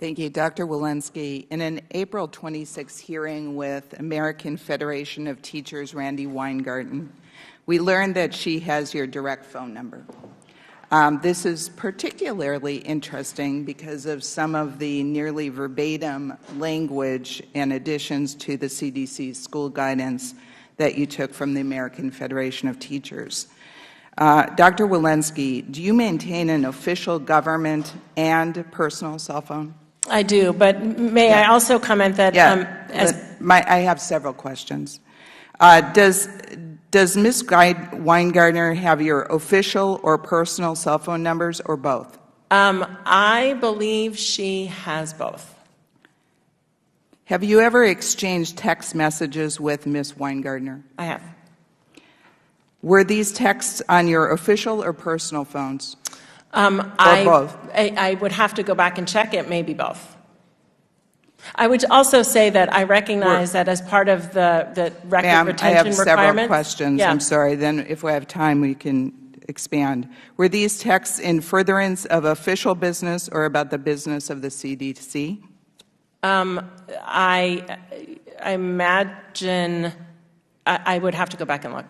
Thank you. Dr. Walensky, in an April 26 hearing with American Federation of Teachers Randy Weingarten, we learned that she has your direct phone number. This is particularly interesting because of some of the nearly verbatim language and additions to the CDC school guidance that you took from the American Federation of Teachers. Dr. Walensky, do you maintain an official government and personal cell phone? I do, but may I also comment that I have several questions. Does Ms. Weingartner have your official or personal cell phone numbers, or both? I believe she has both. Have you ever exchanged text messages with Ms. Weingartner? I have. Were these texts on your official or personal phones? Or both? I would have to go back and check. It may be both. I would also say that I recognize that as part of the record retention requirements. I have several questions. Yeah. I'm sorry. Then if we have time, we can expand. Were these texts in furtherance of official business or about the business of the CDC? I imagine I would have to go back and look.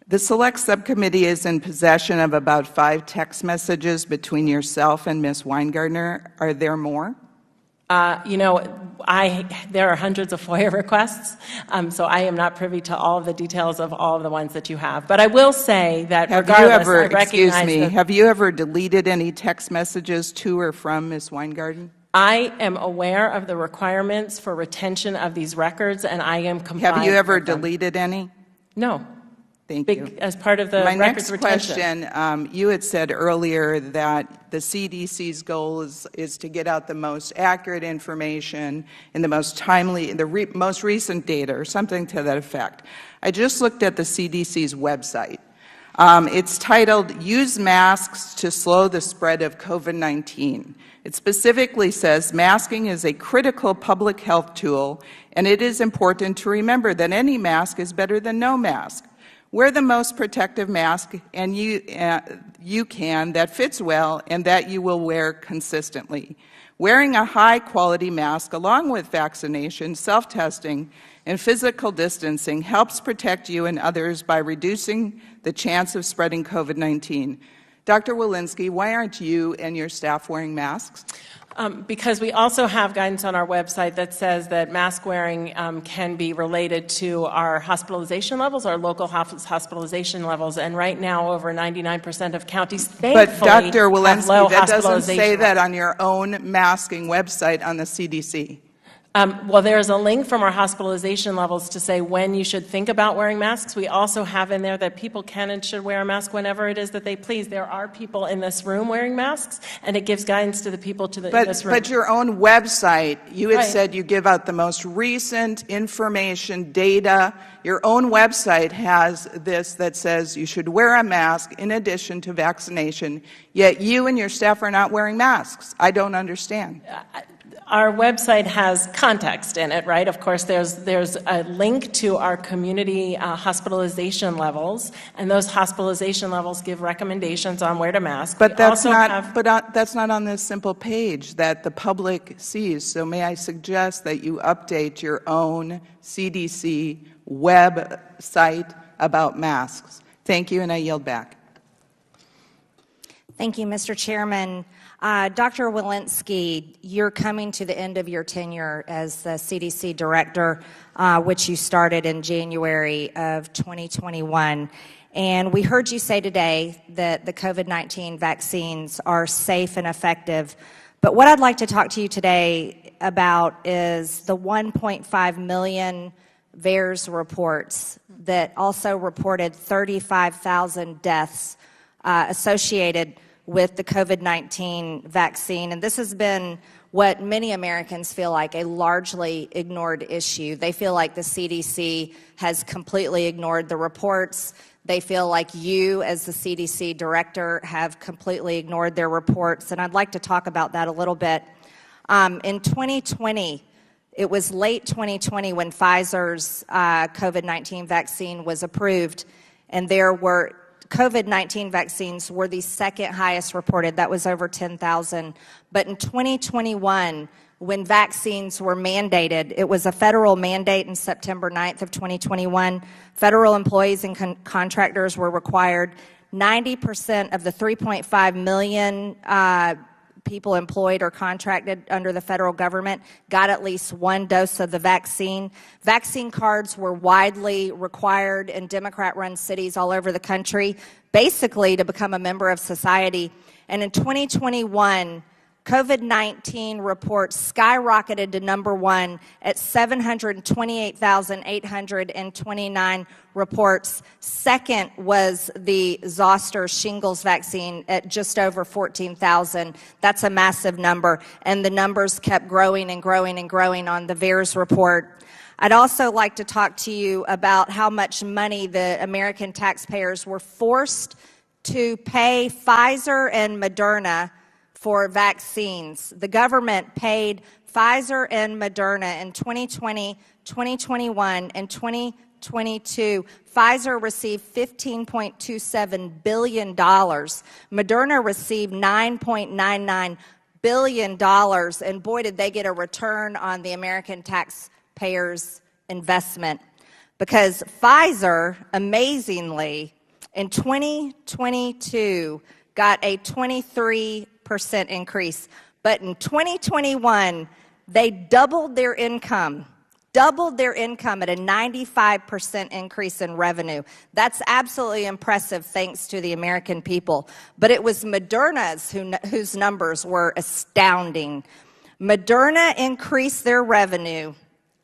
The Select Subcommittee is in possession of about 5 text messages between yourself and Ms. Weingartner. Are there more? There are hundreds of FOIA requests, so I am not privy to all of the details of all of the ones that you have. But I will say that regardless, I recognize have you ever deleted any text messages to or from Ms. Weingarten? I am aware of the requirements for retention of these records, and I am compliant. Have you ever deleted any? No. Thank you. As part of the records retention. My next question, you had said earlier that the CDC's goal is to get out the most accurate information and the most timely, most recent data, or something to that effect. I just looked at the CDC's website. It's titled, Use Masks to Slow the Spread of COVID-19. It specifically says masking is a critical public health tool, and it is important to remember that any mask is better than no mask. Wear the most protective mask and you can that fits well and that you will wear consistently. Wearing a high-quality mask along with vaccination, self-testing, and physical distancing helps protect you and others by reducing the chance of spreading COVID-19. Dr. Walensky, why aren't you and your staff wearing masks? Because we also have guidance on our website that says that mask wearing can be related to our hospitalization levels, our local hospitalization levels, and right now over 99% of counties, thankfully, but Dr. Walensky, have low that doesn't hospitalization say that levels. on your own masking website on the CDC. Well, there is a link from our hospitalization levels to say when you should think about wearing masks. We also have in there that people can and should wear a mask whenever it is that they please. There are people in this room wearing masks, and it gives guidance to the people in this room. But your own website, you had said you give out the most recent information, data. Your own website has this that says you should wear a mask in addition to vaccination, yet you and your staff are not wearing masks. I don't understand. Our website has context in it, right? Of course, there's a link to our community hospitalization levels, and those hospitalization levels give recommendations on where to mask. But that's not on this simple page that the public sees. So may I suggest that you update your own CDC website about masks? Thank you, and I yield back. Thank you, Mr. Chairman. Dr. Walensky, you're coming to the end of your tenure as the CDC director, which you started in January of 2021. And we heard you say today that the COVID-19 vaccines are safe and effective. But what I'd like to talk to you today about is the 1.5 million VAERS reports that also reported 35,000 deaths associated with the COVID-19 vaccine. And this has been what many Americans feel like a largely ignored issue. They feel like the CDC has completely ignored the reports. They feel like you, as the CDC director, have completely ignored their reports. And I'd like to talk about that a little bit. In 2020, it was late 2020 when Pfizer's COVID-19 vaccine was approved, and there were COVID-19 vaccines were the second highest reported. That was over 10,000. But in 2021, when vaccines were mandated, it was a federal mandate in September 9th of 2021. Federal employees and contractors were required. 90% of the 3.5 million people employed or contracted under the federal government got at least one dose of the vaccine. Vaccine cards were widely required in Democrat-run cities all over the country, basically to become a member of society. And in 2021, COVID-19 reports skyrocketed to number one at 728,829 reports. Second was the zoster shingles vaccine at just over 14,000. That's a massive number, and the numbers kept growing and growing and growing on the VAERS report. I'd also like to talk to you about how much money the American taxpayers were forced to pay Pfizer and Moderna for vaccines. The government paid Pfizer and Moderna in 2020, 2021, and 2022. Pfizer received $15.27 billion. Moderna received $9.99 billion. And boy, did they get a return on the American taxpayers' investment. Because Pfizer, amazingly, in 2022, got a 23% increase. But in 2021, they doubled their income at a 95% increase in revenue. That's absolutely impressive thanks to the American people. But it was Moderna's whose numbers were astounding. Moderna increased their revenue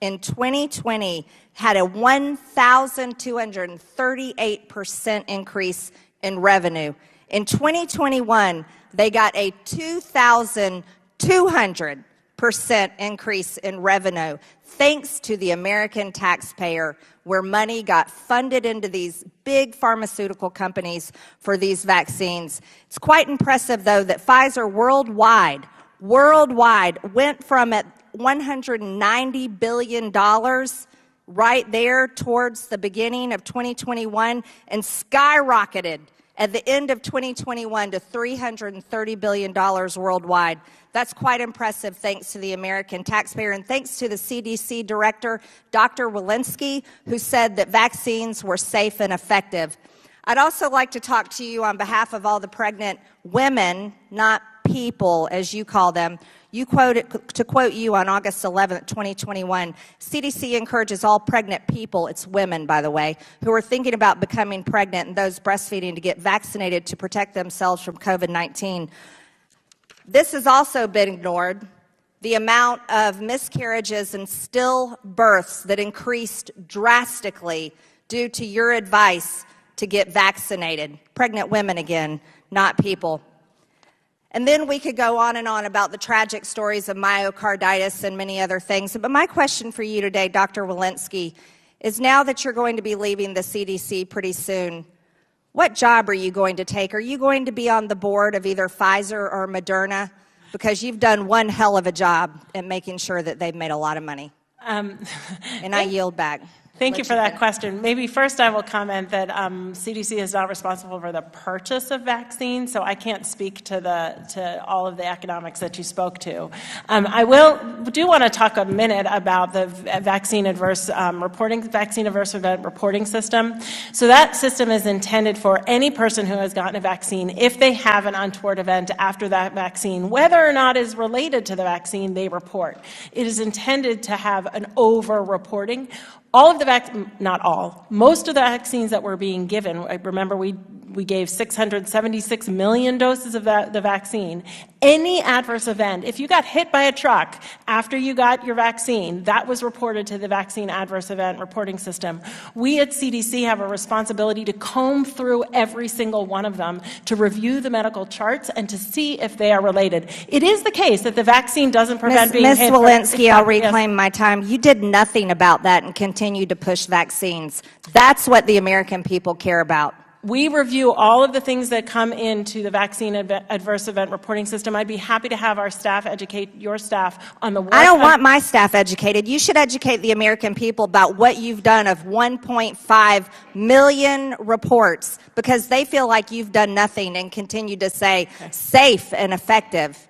in 2020, had a 1,238% increase in revenue. In 2021, they got a 2,200% increase in revenue, thanks to the American taxpayer, where money got funded into these big pharmaceutical companies for these vaccines. It's quite impressive, though, that Pfizer worldwide went from at $190 billion right there towards the beginning of 2021 and skyrocketed at the end of 2021 to $330 billion worldwide. That's quite impressive thanks to the American taxpayer and thanks to the CDC director, Dr. Walensky, who said that vaccines were safe and effective. I'd also like to talk to you on behalf of all the pregnant women, not people, as you call them. To quote you on August 11th, 2021, CDC encourages all pregnant people, it's women, by the way, who are thinking about becoming pregnant and those breastfeeding to get vaccinated to protect themselves from COVID-19. This has also been ignored. The amount of miscarriages and stillbirths that increased drastically due to your advice to get vaccinated. Pregnant women again, not people. And then we could go on and on about the tragic stories of myocarditis and many other things. But my question for you today, Dr. Walensky, is now that you're going to be leaving the CDC pretty soon, what job are you going to take? Are you going to be on the board of either Pfizer or Moderna? Because you've done one hell of a job at making sure that they've made a lot of money. And I yield back. Thank you for that question. Maybe first I will comment that CDC is not responsible for the purchase of vaccines, so I can't speak to all of the economics that you spoke to. I do want to talk a minute about the vaccine adverse event reporting system. So that system is intended for any person who has gotten a vaccine, if they have an untoward event after that vaccine, whether or not is related to the vaccine, they report. It is intended to have an over-reporting. All of the not all, most of the vaccines that were being given, remember we gave 676 million doses of the vaccine. Any adverse event, if you got hit by a truck after you got your vaccine, that was reported to the vaccine adverse event reporting system. We at CDC have a responsibility to comb through every single one of them, to review the medical charts and to see if they are related. It is the case that the vaccine doesn't prevent being hit. Ms. Walensky, I'll reclaim my time. You did nothing about that and continued to push vaccines. That's what the American people care about. We review all of the things that come into the vaccine adverse event reporting system. I'd be happy to have our staff educate your staff on the work. I don't want my staff educated. You should educate the American people about what you've done of 1.5 million reports, because they feel like you've done nothing and continue to say safe and effective.